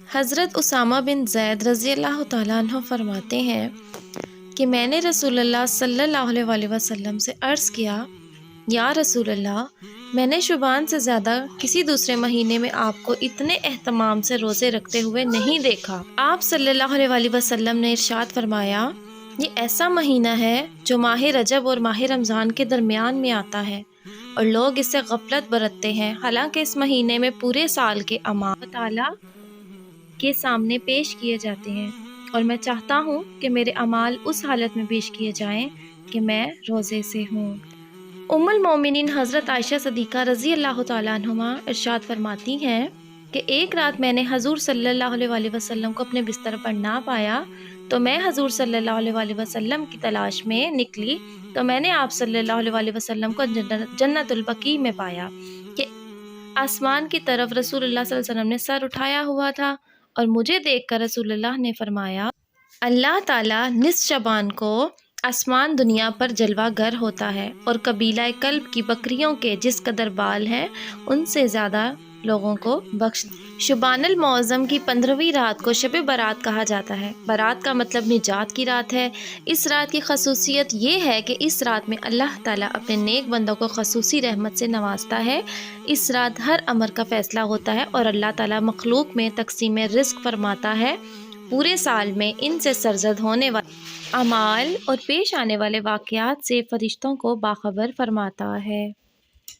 حضرت اسامہ بن زید رضی اللہ تعالیٰ عنہ فرماتے ہیں کہ میں نے رسول اللہ صلی اللہ علیہ وسلم سے عرض کیا، یا رسول اللہ، میں نے شعبان سے زیادہ کسی دوسرے مہینے میں آپ کو اتنے اہتمام سے روزے رکھتے ہوئے نہیں دیکھا۔ آپ صلی اللہ علیہ وسلم نے ارشاد فرمایا، یہ ایسا مہینہ ہے جو ماہ رجب اور ماہ رمضان کے درمیان میں آتا ہے اور لوگ اس سے غفلت برتتے ہیں، حالانکہ اس مہینے میں پورے سال کے اعمال تعالیٰ کے سامنے پیش کیے جاتے ہیں، اور میں چاہتا ہوں کہ میرے اعمال اس حالت میں پیش کیے جائیں کہ میں روزے سے ہوں۔ ام المومنین حضرت عائشہ صدیقہ رضی اللہ تعالیٰ عنہما ارشاد فرماتی ہیں کہ ایک رات میں نے حضور صلی اللہ علیہ وسلم کو اپنے بستر پر نہ پایا تو میں حضور صلی اللہ علیہ وسلم کی تلاش میں نکلی تو میں نے آپ صلی اللہ علیہ وسلم کو جنت البقیع میں پایا کہ آسمان کی طرف رسول اللہ صلی اللہ علیہ وسلم نے سر اٹھایا ہوا تھا، اور مجھے دیکھ کر رسول اللہ نے فرمایا، اللہ تعالیٰ نصف شعبان کو آسمان دنیا پر جلوہ گر ہوتا ہے اور قبیلہ کلب کی بکریوں کے جس قدر بال ہیں ان سے زیادہ لوگوں کو بخش۔ شعبان المعظم کی 15ویں رات کو شب برات کہا جاتا ہے۔ برات کا مطلب نجات کی رات ہے۔ اس رات کی خصوصیت یہ ہے کہ اس رات میں اللہ تعالیٰ اپنے نیک بندوں کو خصوصی رحمت سے نوازتا ہے۔ اس رات ہر امر کا فیصلہ ہوتا ہے اور اللہ تعالیٰ مخلوق میں تقسیم رزق فرماتا ہے۔ پورے سال میں ان سے سرزد ہونے والے اعمال اور پیش آنے والے واقعات سے فرشتوں کو باخبر فرماتا ہے۔